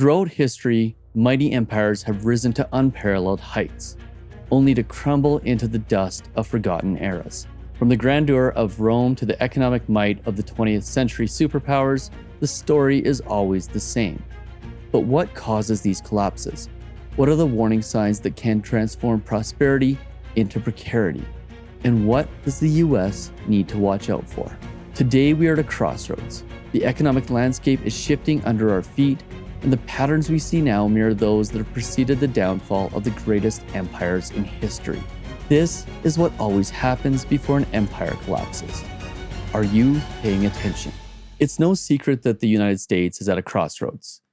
Throughout history, mighty empires have risen to unparalleled heights, only to crumble into the dust of forgotten eras. From the grandeur of Rome to the economic might of the 20th century superpowers, the story is always the same. But what causes these collapses? What are the warning signs that can transform prosperity into precarity? And what does the US need to watch out for? Today we are at a crossroads. The economic landscape is shifting under our feet, and the patterns we see now mirror those that have preceded the downfall of the greatest empires in history. This is what always happens before an empire collapses. Are you paying attention? It's no secret that the United States is at a crossroads.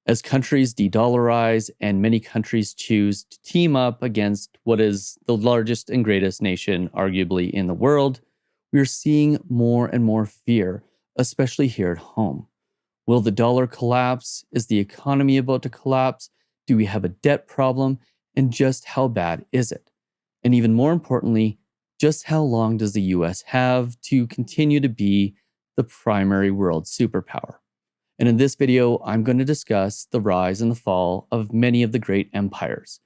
As countries de-dollarize and many countries choose to team up against what is the largest and greatest nation arguably in the world, we are seeing more and more fear, especially here at home. Will the dollar collapse? Is the economy about to collapse? Do we have a debt problem? And just how bad is it? And even more importantly, just how long does the US have to continue to be the primary world superpower? And in this video, I'm going to discuss the rise and the fall of many of the great empires,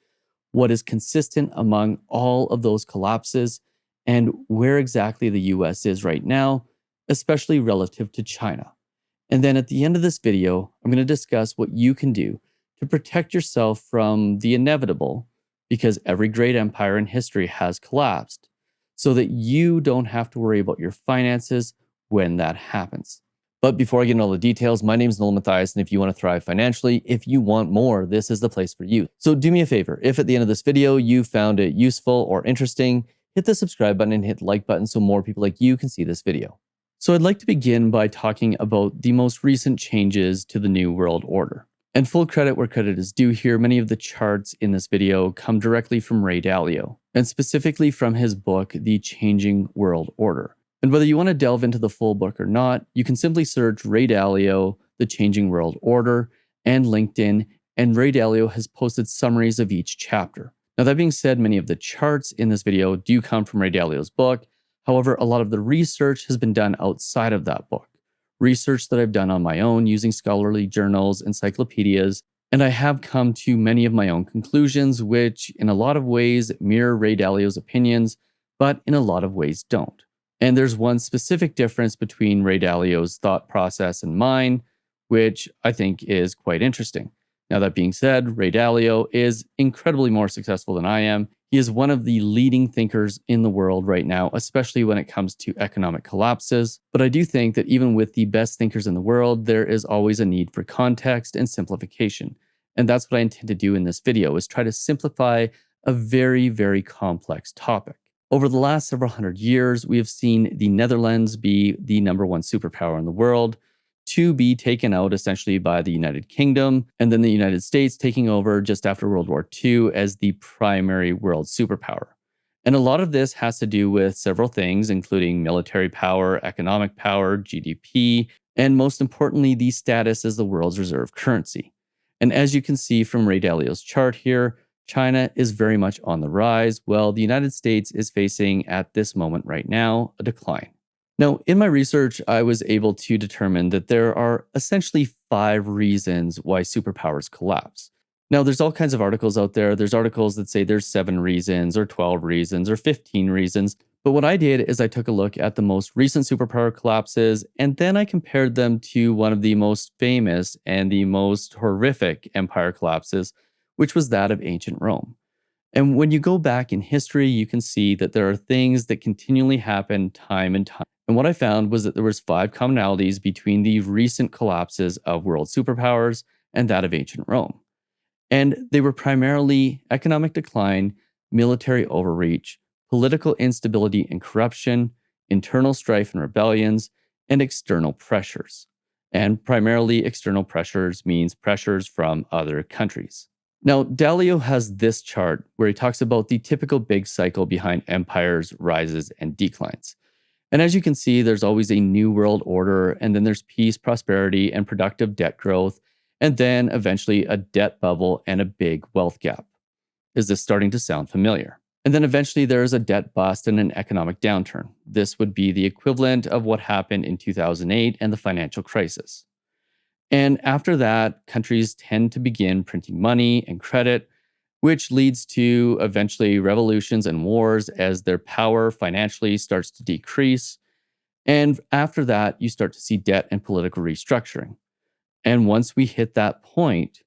what is consistent among all of those collapses, and where exactly the US is right now, especially relative to China. And then at the end of this video, I'm going to discuss what you can do to protect yourself from the inevitable, because every great empire in history has collapsed, so that you don't have to worry about your finances when that happens. But before I get into all the details, my name is Nolan Matthias, and if you want to thrive financially, if you want more, this is the place for you. So do me a favor, if at the end of this video you found it useful or interesting, hit the subscribe button and hit the like button so more people like you can see this video. So I'd like to begin by talking about the most recent changes to the New World Order. And full credit where credit is due here, many of the charts in this video come directly from Ray Dalio, and specifically from his book, The Changing World Order. And whether you want to delve into the full book or not, you can simply search Ray Dalio, The Changing World Order, and LinkedIn, and Ray Dalio has posted summaries of each chapter. Now that being said, many of the charts in this video do come from Ray Dalio's book. However, a lot of the research has been done outside of that book. Research that I've done on my own using scholarly journals, encyclopedias, and I have come to many of my own conclusions, which in a lot of ways mirror Ray Dalio's opinions, but in a lot of ways don't. And there's one specific difference between Ray Dalio's thought process and mine, which I think is quite interesting. Now, that being said, Ray Dalio is incredibly more successful than I am. He is one of the leading thinkers in the world right now, especially when it comes to economic collapses. But I do think that even with the best thinkers in the world, there is always a need for context and simplification. And that's what I intend to do in this video, is try to simplify a very, very complex topic. Over the last several hundred years, we have seen the Netherlands be the #1 superpower in the world, to be taken out essentially by the United Kingdom, and then the United States taking over just after World War II as the primary world superpower. And a lot of this has to do with several things, including military power, economic power, GDP, and most importantly, the status as the world's reserve currency. And as you can see from Ray Dalio's chart here, China is very much on the rise, while the United States is facing, at this moment right now, a decline. Now, in my research, I was able to determine that there are essentially 5 reasons why superpowers collapse. Now, there's all kinds of articles out there. There's articles that say there's 7 reasons, or 12 reasons, or 15 reasons. But what I did is I took a look at the most recent superpower collapses, and then I compared them to one of the most famous and the most horrific empire collapses, which was that of ancient Rome. And when you go back in history, you can see that there are things that continually happen time and time. And what I found was that there was 5 commonalities between the recent collapses of world superpowers and that of ancient Rome. And they were primarily economic decline, military overreach, political instability and corruption, internal strife and rebellions, and external pressures. And primarily external pressures means pressures from other countries. Now, Dalio has this chart where he talks about the typical big cycle behind empires, rises, and declines. And as you can see, there's always a new world order, and then there's peace, prosperity, and productive debt growth, and then eventually a debt bubble and a big wealth gap. Is this starting to sound familiar? And then eventually there is a debt bust and an economic downturn. This would be the equivalent of what happened in 2008 and the financial crisis. And after that, countries tend to begin printing money and credit, which leads to eventually revolutions and wars as their power financially starts to decrease. And after that, you start to see debt and political restructuring. And once we hit that point,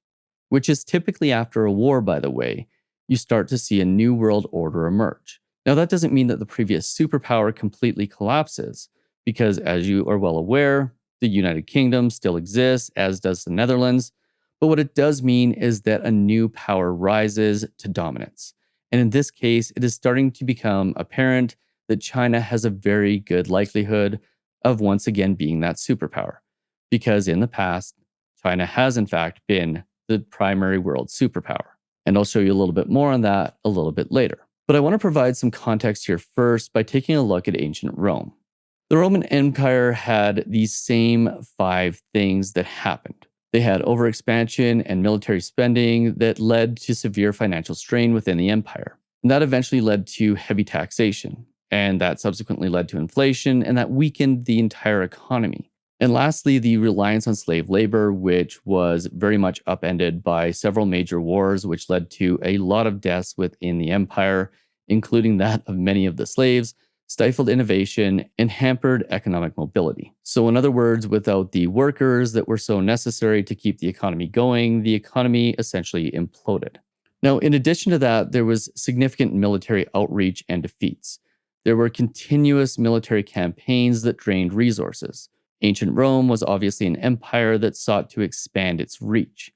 which is typically after a war, by the way, you start to see a new world order emerge. Now, that doesn't mean that the previous superpower completely collapses, because as you are well aware, the United Kingdom still exists, as does the Netherlands. But what it does mean is that a new power rises to dominance. And in this case, it is starting to become apparent that China has a very good likelihood of once again being that superpower. Because in the past, China has, in fact, been the primary world superpower. And I'll show you a little bit more on that a little bit later. But I want to provide some context here first by taking a look at ancient Rome. The Roman Empire had these same 5 things that happened. They had overexpansion and military spending that led to severe financial strain within the empire. And that eventually led to heavy taxation. And that subsequently led to inflation, and that weakened the entire economy. And lastly, the reliance on slave labor, which was very much upended by several major wars, which led to a lot of deaths within the empire, including that of many of the slaves, stifled innovation, and hampered economic mobility. So, in other words, without the workers that were so necessary to keep the economy going, the economy essentially imploded. Now, in addition to that, there was significant military outreach and defeats. There were continuous military campaigns that drained resources. Ancient Rome was obviously an empire that sought to expand its reach,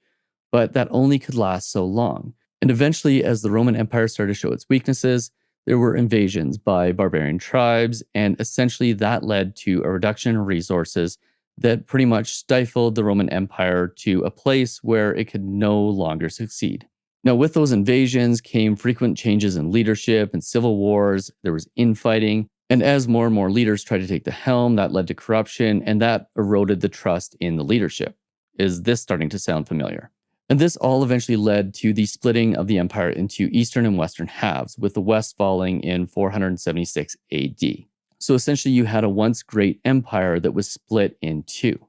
but that only could last so long. And eventually, as the Roman Empire started to show its weaknesses, there were invasions by barbarian tribes, and essentially that led to a reduction in resources that pretty much stifled the Roman Empire to a place where it could no longer succeed. Now, with those invasions came frequent changes in leadership and civil wars. There was infighting. And as more and more leaders tried to take the helm, that led to corruption and that eroded the trust in the leadership. Is this starting to sound familiar? And this all eventually led to the splitting of the empire into eastern and western halves, with the west falling in 476 AD. So essentially, you had a once great empire that was split in two.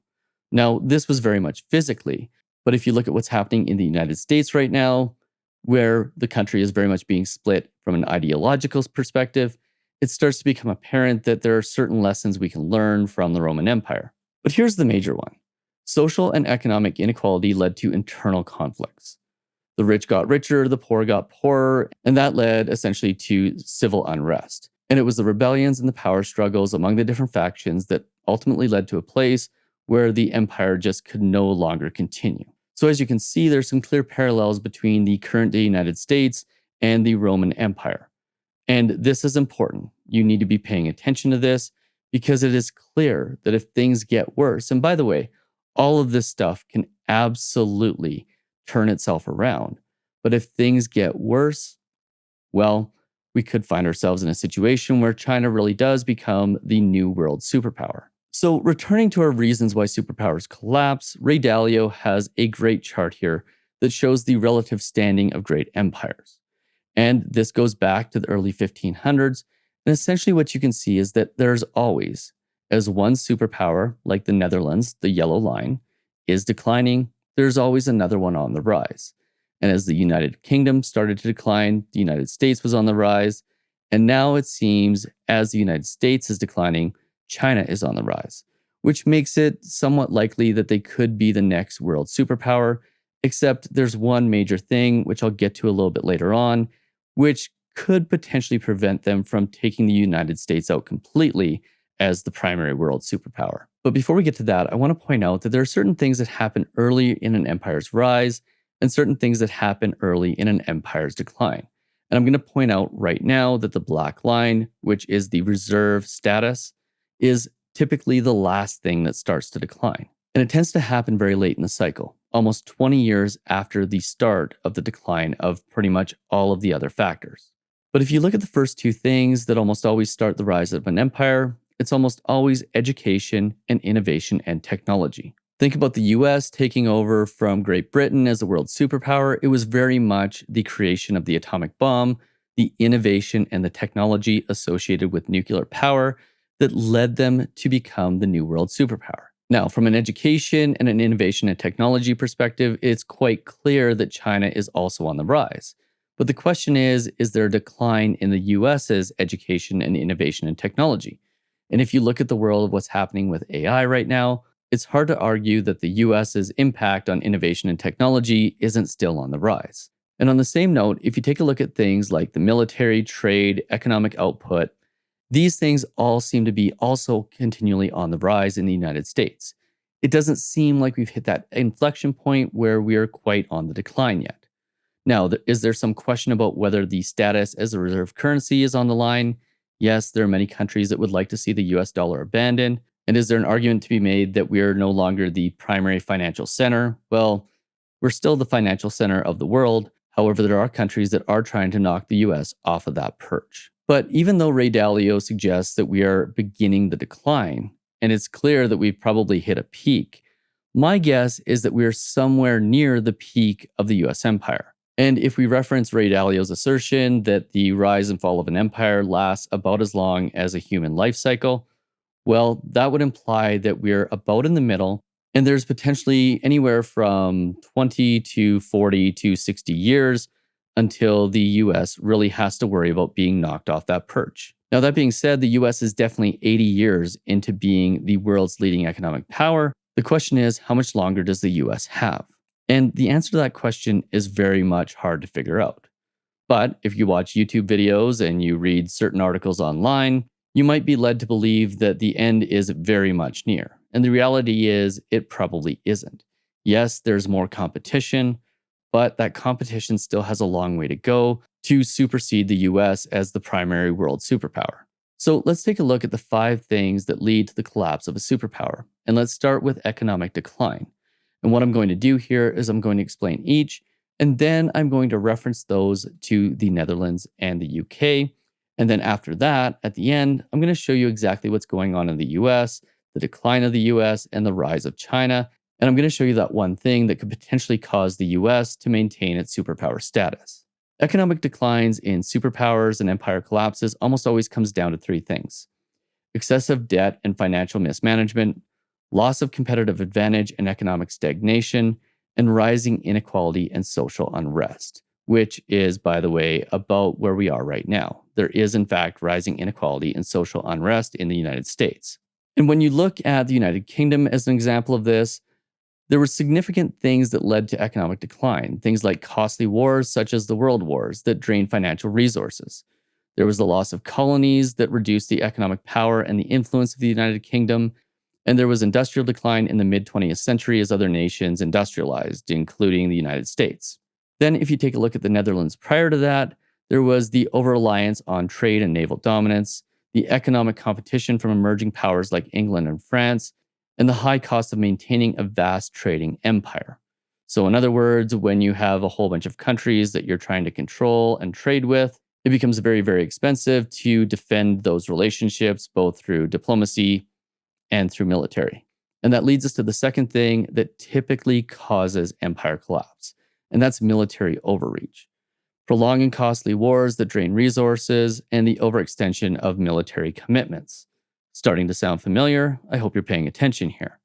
Now, this was very much physically, but if you look at what's happening in the United States right now, where the country is very much being split from an ideological perspective, it starts to become apparent that there are certain lessons we can learn from the Roman Empire. But here's the major one. Social and economic inequality led to internal conflicts. The rich got richer, the poor got poorer, and that led essentially to civil unrest. And it was the rebellions and the power struggles among the different factions that ultimately led to a place where the empire just could no longer continue. So as you can see, there's some clear parallels between the current day United States and the Roman Empire. And this is important. You need to be paying attention to this because it is clear that if things get worse, and by the way, all of this stuff can absolutely turn itself around. But if things get worse, well, we could find ourselves in a situation where China really does become the new world superpower. So, returning to our reasons why superpowers collapse, Ray Dalio has a great chart here that shows the relative standing of great empires. And this goes back to the early 1500s. And essentially, what you can see is that there's always, as one superpower, like the Netherlands, the yellow line, is declining, there's always another one on the rise. And as the United Kingdom started to decline, the United States was on the rise. And now it seems as the United States is declining, China is on the rise, which makes it somewhat likely that they could be the next world superpower. Except there's one major thing, which I'll get to a little bit later on, which could potentially prevent them from taking the United States out completely as the primary world superpower. But before we get to that, I want to point out that there are certain things that happen early in an empire's rise and certain things that happen early in an empire's decline. And I'm going to point out right now that the black line, which is the reserve status, is typically the last thing that starts to decline. And it tends to happen very late in the cycle, almost 20 years after the start of the decline of pretty much all of the other factors. But if you look at the first 2 things that almost always start the rise of an empire, it's almost always education and innovation and technology. Think about the US taking over from Great Britain as the world superpower. It was very much the creation of the atomic bomb, the innovation and the technology associated with nuclear power that led them to become the new world superpower. Now, from an education and an innovation and technology perspective, it's quite clear that China is also on the rise. But the question is there a decline in the US's education and innovation and technology? And if you look at the world of what's happening with AI right now, it's hard to argue that the US's impact on innovation and technology isn't still on the rise. And on the same note, if you take a look at things like the military, trade, economic output, these things all seem to be also continually on the rise in the United States. It doesn't seem like we've hit that inflection point where we are quite on the decline yet. Now, is there some question about whether the status as a reserve currency is on the line? Yes, there are many countries that would like to see the US dollar abandoned. And is there an argument to be made that we are no longer the primary financial center? Well, we're still the financial center of the world. However, there are countries that are trying to knock the US off of that perch. But even though Ray Dalio suggests that we are beginning the decline, and it's clear that we've probably hit a peak, my guess is that we are somewhere near the peak of the US empire. And if we reference Ray Dalio's assertion that the rise and fall of an empire lasts about as long as a human life cycle, well, that would imply that we're about in the middle, and there's potentially anywhere from 20 to 40 to 60 years until the US really has to worry about being knocked off that perch. Now, that being said, the US is definitely 80 years into being the world's leading economic power. The question is, how much longer does the US have? And the answer to that question is very much hard to figure out. But if you watch YouTube videos and you read certain articles online, you might be led to believe that the end is very much near. And the reality is, it probably isn't. Yes, there's more competition, but that competition still has a long way to go to supersede the US as the primary world superpower. So let's take a look at the 5 things that lead to the collapse of a superpower. And let's start with economic decline. And what I'm going to do here is I'm going to explain each, and then I'm going to reference those to the Netherlands and the UK. And then after that, at the end, I'm going to show you exactly what's going on in the US, the decline of the US, and the rise of China. And I'm going to show you that one thing that could potentially cause the US to maintain its superpower status. Economic declines in superpowers and empire collapses almost always comes down to 3 things: excessive debt and financial mismanagement, loss of competitive advantage and economic stagnation, and rising inequality and social unrest, which is, by the way, about where we are right now. There is, in fact, rising inequality and social unrest in the United States. And when you look at the United Kingdom as an example of this, there were significant things that led to economic decline, things like costly wars such as the World Wars that drained financial resources. There was the loss of colonies that reduced the economic power and the influence of the United Kingdom. And there was industrial decline in the mid 20th century as other nations industrialized, including the United States. Then, if you take a look at the Netherlands prior to that, there was the over-reliance on trade and naval dominance, the economic competition from emerging powers like England and France, and the high cost of maintaining a vast trading empire. So, in other words, when you have a whole bunch of countries that you're trying to control and trade with, it becomes very, very expensive to defend those relationships, both through diplomacy and through military. And that leads us to the second thing that typically causes empire collapse, and that's military overreach. Prolonged and costly wars that drain resources and the overextension of military commitments. Starting to sound familiar? I hope you're paying attention here.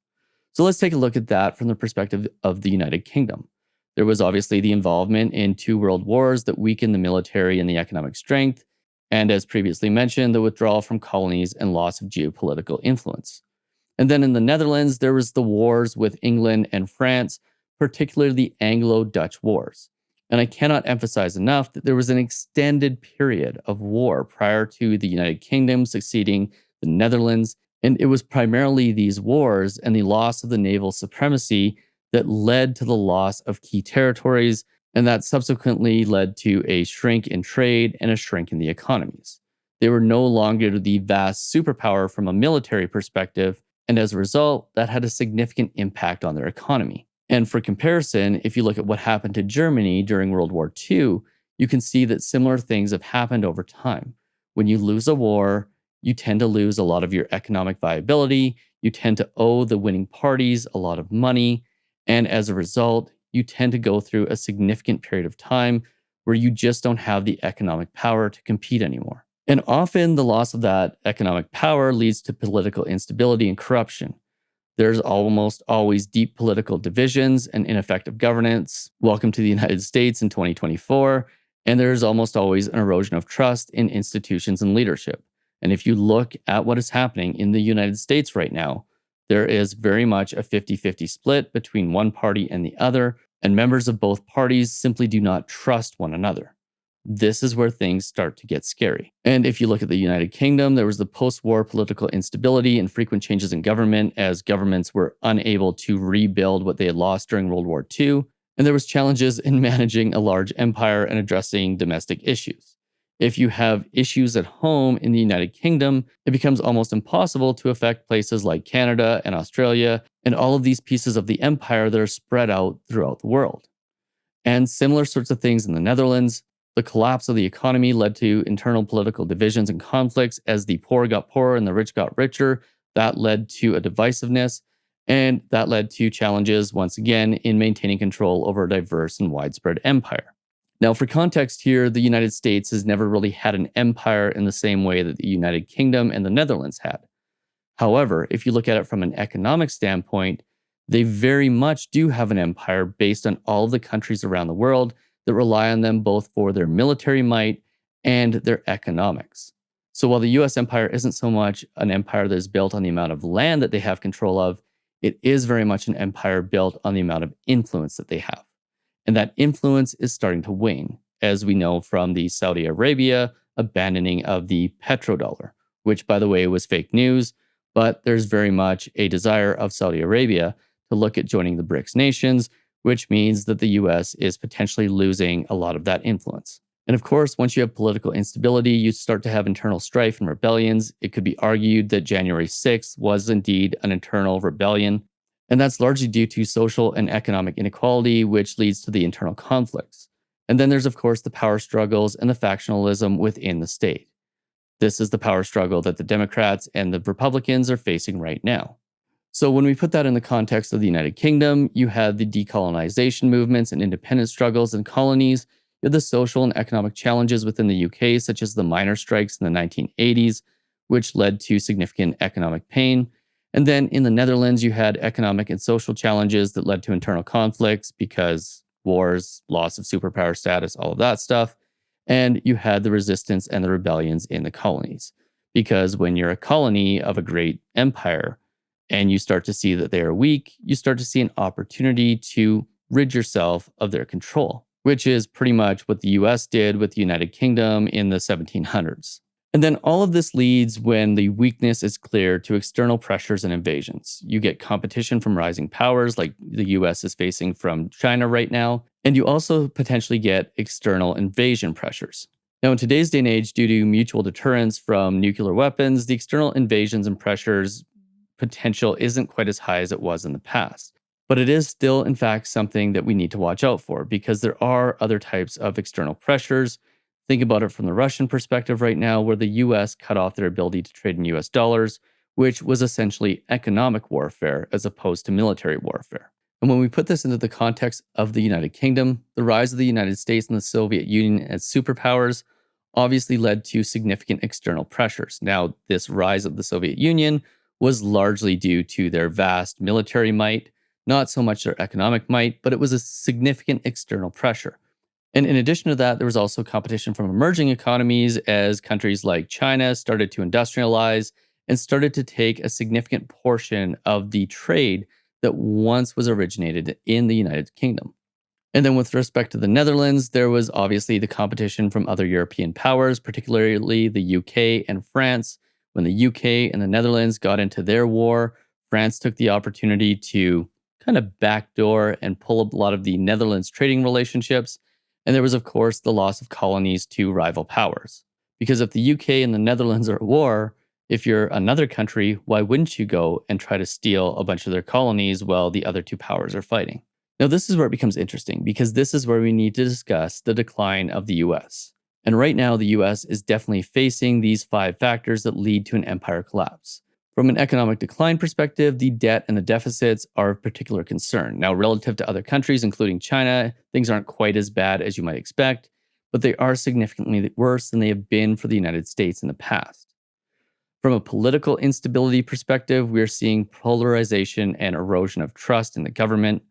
So let's take a look at that from the perspective of the United Kingdom. There was obviously the involvement in 2 world wars that weakened the military and the economic strength, and as previously mentioned, the withdrawal from colonies and loss of geopolitical influence. And then in the Netherlands, there was the wars with England and France, particularly the Anglo-Dutch Wars. And I cannot emphasize enough that there was an extended period of war prior to the United Kingdom succeeding the Netherlands. And it was primarily these wars and the loss of the naval supremacy that led to the loss of key territories, and that subsequently led to a shrink in trade and a shrink in the economies. They were no longer the vast superpower from a military perspective, and as a result, that had a significant impact on their economy. And for comparison, if you look at what happened to Germany during World War II, you can see that similar things have happened over time. When you lose a war, you tend to lose a lot of your economic viability, you tend to owe the winning parties a lot of money, and as a result, you tend to go through a significant period of time where you just don't have the economic power to compete anymore. And often the loss of that economic power leads to political instability and corruption. There's almost always deep political divisions and ineffective governance. Welcome to the United States in 2024. And there's almost always an erosion of trust in institutions and leadership. And if you look at what is happening in the United States right now, there is very much a 50-50 split between one party and the other, and members of both parties simply do not trust one another. This is where things start to get scary. And if you look at the United Kingdom, there was the post-war political instability and frequent changes in government as governments were unable to rebuild what they had lost during World War II. And there was challenges in managing a large empire and addressing domestic issues. If you have issues at home in the United Kingdom, it becomes almost impossible to affect places like Canada and Australia and all of these pieces of the empire that are spread out throughout the world. And similar sorts of things in the Netherlands. The collapse of the economy led to internal political divisions and conflicts as the poor got poorer and the rich got richer. That led to a divisiveness, and that led to challenges, once again, in maintaining control over a diverse and widespread empire. Now, for context here, the United States has never really had an empire in the same way that the United Kingdom and the Netherlands had. However, if you look at it from an economic standpoint, they very much do have an empire based on all of the countries around the world that rely on them both for their military might and their economics. So while the US empire isn't so much an empire that is built on the amount of land that they have control of, it is very much an empire built on the amount of influence that they have. And that influence is starting to wane, as we know from the Saudi Arabia abandoning of the petrodollar, which, by the way, was fake news. But there's very much a desire of Saudi Arabia to look at joining the BRICS nations, which means that the US is potentially losing a lot of that influence. And of course, once you have political instability, you start to have internal strife and rebellions. It could be argued that January 6th was indeed an internal rebellion. And that's largely due to social and economic inequality, which leads to the internal conflicts. And then there's, of course, the power struggles and the factionalism within the state. This is the power struggle that the Democrats and the Republicans are facing right now. So when we put that in the context of the United Kingdom, you had the decolonization movements and independence struggles in colonies. You had the social and economic challenges within the UK, such as the miners' strikes in the 1980s, which led to significant economic pain. And then in the Netherlands, you had economic and social challenges that led to internal conflicts because wars, loss of superpower status, all of that stuff. And you had the resistance and the rebellions in the colonies. Because when you're a colony of a great empire, and you start to see that they are weak, you start to see an opportunity to rid yourself of their control, which is pretty much what the US did with the United Kingdom in the 1700s. And then all of this leads, when the weakness is clear, to external pressures and invasions. You get competition from rising powers like the US is facing from China right now, and you also potentially get external invasion pressures. Now, in today's day and age, due to mutual deterrence from nuclear weapons, the external invasions and pressures potential isn't quite as high as it was in the past. But it is still, in fact, something that we need to watch out for because there are other types of external pressures. Think about it from the Russian perspective right now, where the US cut off their ability to trade in US dollars, which was essentially economic warfare as opposed to military warfare. And when we put this into the context of the United Kingdom, the rise of the United States and the Soviet Union as superpowers obviously led to significant external pressures. Now, this rise of the Soviet Union was largely due to their vast military might, not so much their economic might, but it was a significant external pressure. And in addition to that, there was also competition from emerging economies as countries like China started to industrialize and started to take a significant portion of the trade that once was originated in the United Kingdom. And then with respect to the Netherlands, there was obviously the competition from other European powers, particularly the UK and France. When the UK and the Netherlands got into their war, France took the opportunity to kind of backdoor and pull up a lot of the Netherlands trading relationships. And there was, of course, the loss of colonies to rival powers. Because if the UK and the Netherlands are at war, if you're another country, why wouldn't you go and try to steal a bunch of their colonies while the other two powers are fighting? Now, this is where it becomes interesting because this is where we need to discuss the decline of the US. And right now, the US is definitely facing these 5 factors that lead to an empire collapse. From an economic decline perspective, the debt and the deficits are of particular concern. Now, relative to other countries, including China, things aren't quite as bad as you might expect, but they are significantly worse than they have been for the United States in the past. From a political instability perspective, we are seeing polarization and erosion of trust in the government.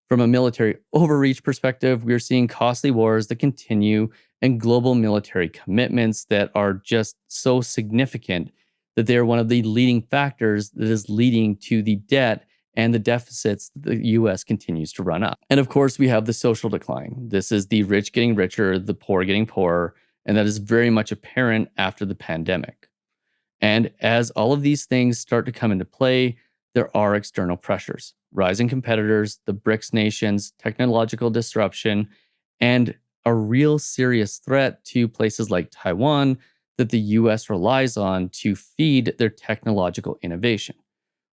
From a military overreach perspective, we are seeing costly wars that continue and global military commitments that are just so significant that they are one of the leading factors that is leading to the debt and the deficits that the US continues to run up. And of course, we have the social decline. This is the rich getting richer, the poor getting poorer, and that is very much apparent after the pandemic. And as all of these things start to come into play, there are external pressures, rising competitors, the BRICS nations, technological disruption, and a real serious threat to places like Taiwan that the US relies on to feed their technological innovation.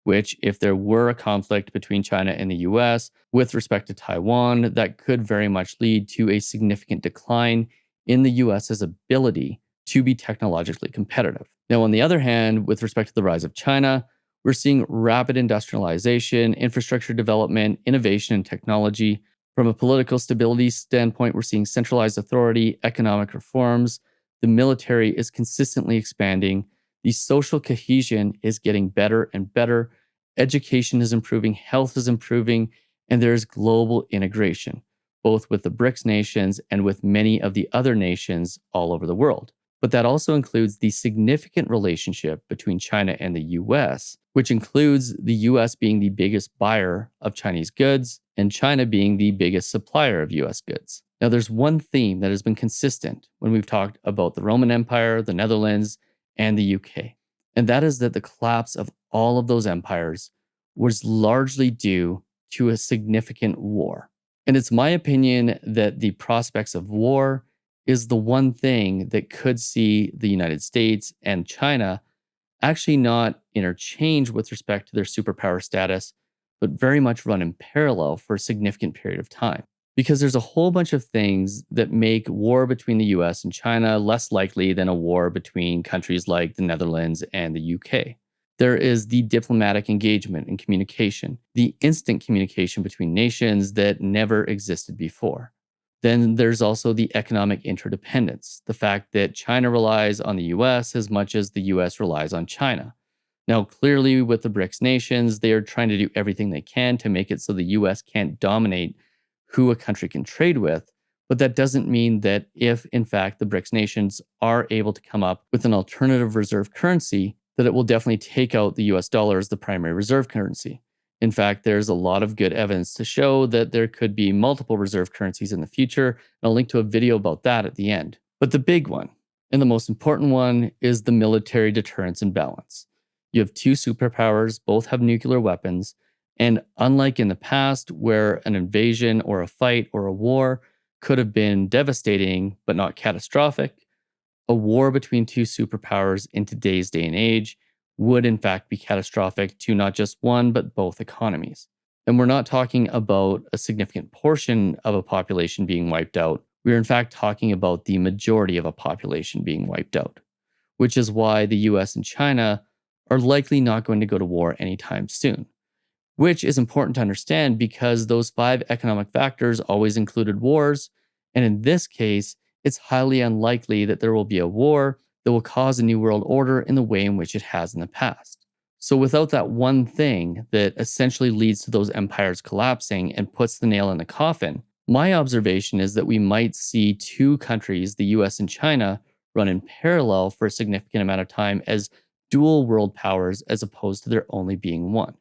Which, if there were a conflict between China and the US with respect to Taiwan, that could very much lead to a significant decline in the US's ability to be technologically competitive. Now, on the other hand, with respect to the rise of China, we're seeing rapid industrialization, infrastructure development, innovation, and technology. From a political stability standpoint, we're seeing centralized authority, economic reforms. The military is consistently expanding. The social cohesion is getting better and better. Education is improving, health is improving, and there is global integration, both with the BRICS nations and with many of the other nations all over the world. But that also includes the significant relationship between China and the US, which includes the US being the biggest buyer of Chinese goods and China being the biggest supplier of US goods. Now, there's one theme that has been consistent when we've talked about the Roman Empire, the Netherlands, and the UK, and that is that the collapse of all of those empires was largely due to a significant war. And it's my opinion that the prospects of war is the one thing that could see the United States and China actually not interchange with respect to their superpower status, but very much run in parallel for a significant period of time. Because there's a whole bunch of things that make war between the US and China less likely than a war between countries like the Netherlands and the UK. There is the diplomatic engagement and communication, the instant communication between nations that never existed before. Then there's also the economic interdependence, the fact that China relies on the US as much as the US relies on China. Now, clearly, with the BRICS nations, they are trying to do everything they can to make it so the US can't dominate who a country can trade with. But that doesn't mean that if, in fact, the BRICS nations are able to come up with an alternative reserve currency, that it will definitely take out the US dollar as the primary reserve currency. In fact, there's a lot of good evidence to show that there could be multiple reserve currencies in the future, and I'll link to a video about that at the end. But the big one, and the most important one, is the military deterrence and balance. You have two superpowers, both have nuclear weapons, and unlike in the past, where an invasion or a fight or a war could have been devastating but not catastrophic, a war between two superpowers in today's day and age would in fact be catastrophic to not just one, but both economies. And we're not talking about a significant portion of a population being wiped out. We're in fact talking about the majority of a population being wiped out, which is why the US and China are likely not going to go to war anytime soon. Which is important to understand because those five economic factors always included wars. And in this case, it's highly unlikely that there will be a war that will cause a new world order in the way in which it has in the past. So, without that one thing that essentially leads to those empires collapsing and puts the nail in the coffin, my observation is that we might see two countries, the US and China, run in parallel for a significant amount of time as dual world powers as opposed to there only being one.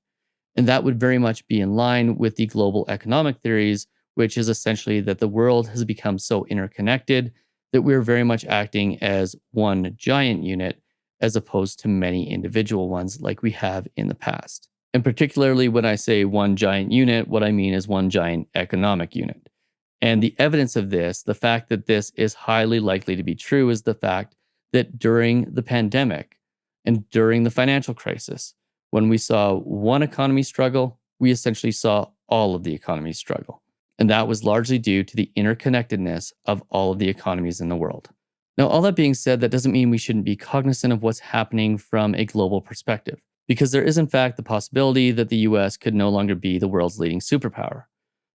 And that would very much be in line with the global economic theories, which is essentially that the world has become so interconnected that we're very much acting as one giant unit as opposed to many individual ones like we have in the past. And particularly when I say one giant unit, what I mean is one giant economic unit. And the evidence of this, the fact that this is highly likely to be true, is the fact that during the pandemic and during the financial crisis, when we saw one economy struggle, we essentially saw all of the economies struggle. And that was largely due to the interconnectedness of all of the economies in the world. Now, all that being said, that doesn't mean we shouldn't be cognizant of what's happening from a global perspective, because there is, in fact, the possibility that the US could no longer be the world's leading superpower.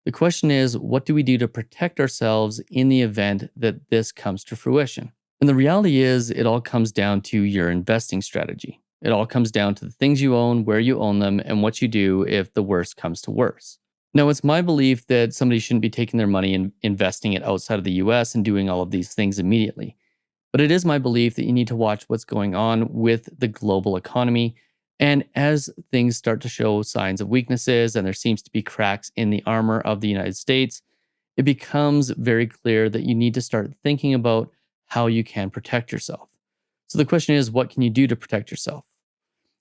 The question is, what do we do to protect ourselves in the event that this comes to fruition? And the reality is, it all comes down to your investing strategy. It all comes down to the things you own, where you own them, and what you do if the worst comes to worst. Now, it's my belief that somebody shouldn't be taking their money and investing it outside of the US and doing all of these things immediately. But it is my belief that you need to watch what's going on with the global economy. And as things start to show signs of weaknesses and there seems to be cracks in the armor of the United States, it becomes very clear that you need to start thinking about how you can protect yourself. So the question is, what can you do to protect yourself?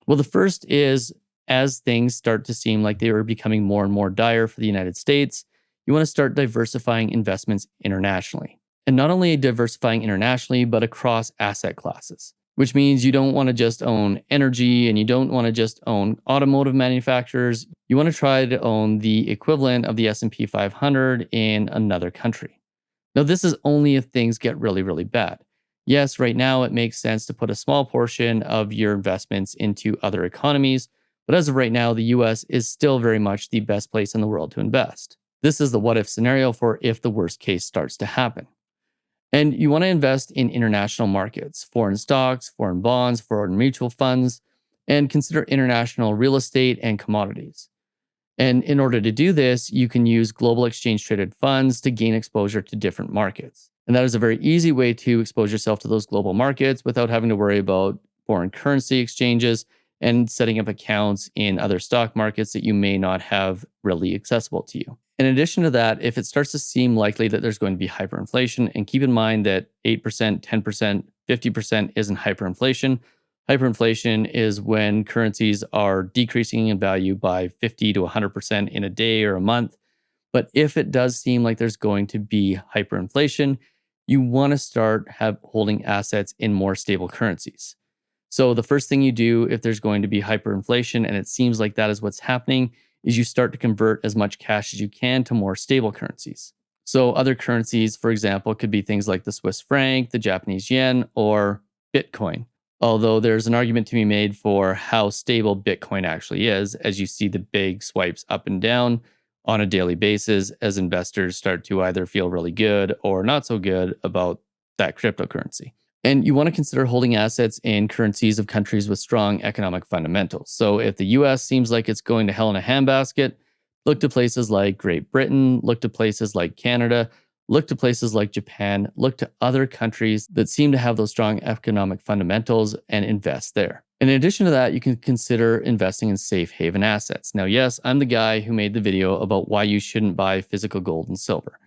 Well, the first is as things start to seem like they are becoming more and more dire for the United States, you want to start diversifying investments internationally. And not only diversifying internationally, but across asset classes, which means you don't want to just own energy and you don't want to just own automotive manufacturers. You want to try to own the equivalent of the S&P 500 in another country. Now, this is only if things get really, really bad. Yes, right now it makes sense to put a small portion of your investments into other economies, but as of right now, the US is still very much the best place in the world to invest. This is the what if scenario for if the worst case starts to happen. And you want to invest in international markets, foreign stocks, foreign bonds, foreign mutual funds, and consider international real estate and commodities. And in order to do this, you can use global exchange traded funds to gain exposure to different markets. And that is a very easy way to expose yourself to those global markets without having to worry about foreign currency exchanges and setting up accounts in other stock markets that you may not have readily accessible to you. In addition to that, if it starts to seem likely that there's going to be hyperinflation, and keep in mind that 8%, 10%, 50% isn't hyperinflation. Hyperinflation is when currencies are decreasing in value by 50 to 100% in a day or a month. But if it does seem like there's going to be hyperinflation, you want to start holding assets in more stable currencies. So the first thing you do if there's going to be hyperinflation, and it seems like that is what's happening, is you start to convert as much cash as you can to more stable currencies. So other currencies, for example, could be things like the Swiss franc, the Japanese yen, or Bitcoin. Although there's an argument to be made for how stable Bitcoin actually is, as you see the big swipes up and down on a daily basis as investors start to either feel really good or not so good about that cryptocurrency. And you want to consider holding assets in currencies of countries with strong economic fundamentals. So if the US seems like it's going to hell in a handbasket, look to places like Great Britain, look to places like Canada, look to places like Japan, look to other countries that seem to have those strong economic fundamentals and invest there. In addition to that, you can consider investing in safe haven assets. Now, yes, I'm the guy who made the video about why you shouldn't buy physical gold and silver.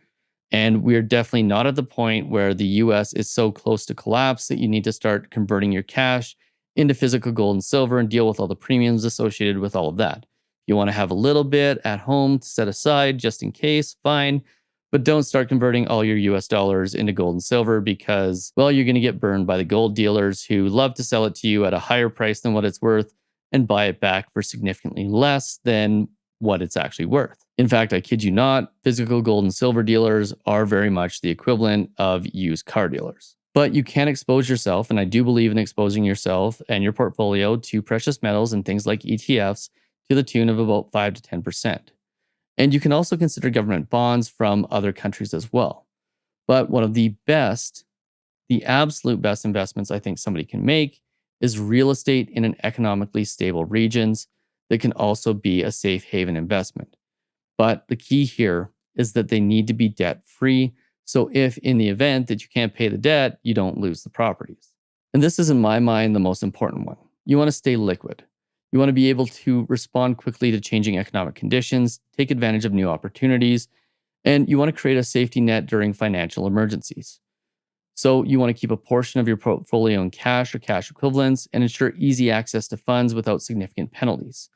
And we're definitely not at the point where the US is so close to collapse that you need to start converting your cash into physical gold and silver and deal with all the premiums associated with all of that. You want to have a little bit at home to set aside just in case, fine. But don't start converting all your US dollars into gold and silver because, well, you're going to get burned by the gold dealers who love to sell it to you at a higher price than what it's worth and buy it back for significantly less than what it's actually worth. In fact, I kid you not, physical gold and silver dealers are very much the equivalent of used car dealers. But you can expose yourself, and I do believe in exposing yourself and your portfolio to precious metals and things like ETFs to the tune of about 5 to 10%. And you can also consider government bonds from other countries as well. But one of the best, the absolute best investments I think somebody can make is real estate in an economically stable regions that can also be a safe haven investment. But the key here is that they need to be debt free. So if in the event that you can't pay the debt, you don't lose the properties. And this is, in my mind, the most important one. You want to stay liquid. You want to be able to respond quickly to changing economic conditions, take advantage of new opportunities, and you want to create a safety net during financial emergencies. So you want to keep a portion of your portfolio in cash or cash equivalents and ensure easy access to funds without significant penalties.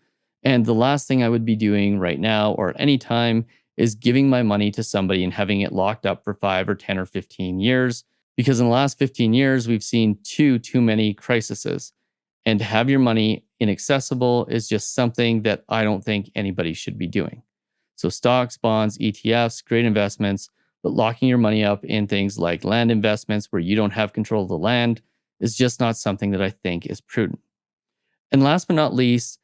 And the last thing I would be doing right now or at any time is giving my money to somebody and having it locked up for 5 or 10 or 15 years. Because in the last 15 years, we've seen too many crises. And to have your money inaccessible is just something that I don't think anybody should be doing. So stocks, bonds, ETFs, great investments, but locking your money up in things like land investments where you don't have control of the land is just not something that I think is prudent. And last but not least,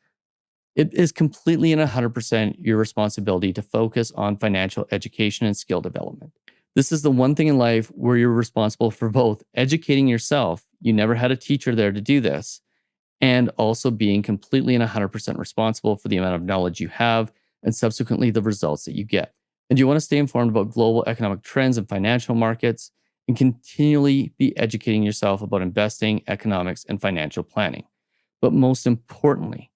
it is completely and 100% your responsibility to focus on financial education and skill development. This is the one thing in life where you're responsible for both educating yourself. You never had a teacher there to do this. and also being completely and 100% responsible for the amount of knowledge you have and subsequently the results that you get. And you want to stay informed about global economic trends and financial markets and continually be educating yourself about investing, economics, and financial planning. But most importantly,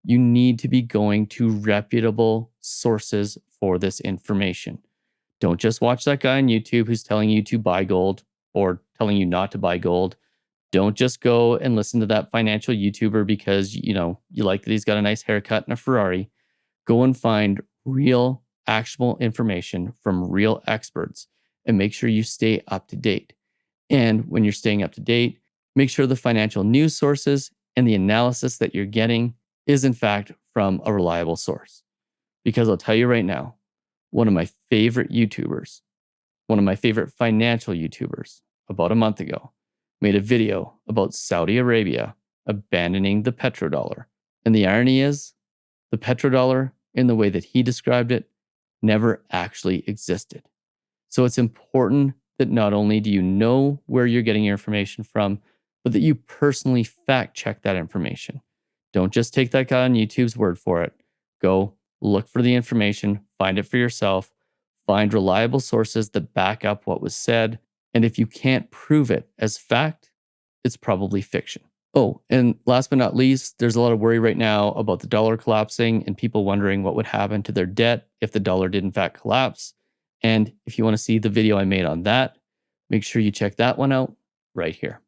you need to be going to reputable sources for this information. Don't just watch that guy on YouTube who's telling you to buy gold or telling you not to buy gold. Don't just go and listen to that financial YouTuber because you like that he's got a nice haircut and a Ferrari. Go and find real actionable information from real experts and make sure you stay up to date. And when you're staying up to date, make sure the financial news sources and the analysis that you're getting is in fact from a reliable source. Because I'll tell you right now, one of my favorite YouTubers, one of my favorite financial YouTubers, about a month ago, made a video about Saudi Arabia abandoning the petrodollar. And the irony is, the petrodollar, in the way that he described it, never actually existed. So it's important that not only do you know where you're getting your information from, but that you personally fact check that information. Don't just take that guy on YouTube's word for it. Go look for the information, find it for yourself, find reliable sources that back up what was said. And if you can't prove it as fact, it's probably fiction. Oh, and last but not least, there's a lot of worry right now about the dollar collapsing and people wondering what would happen to their debt if the dollar did in fact collapse. And if you want to see the video I made on that, make sure you check that one out right here.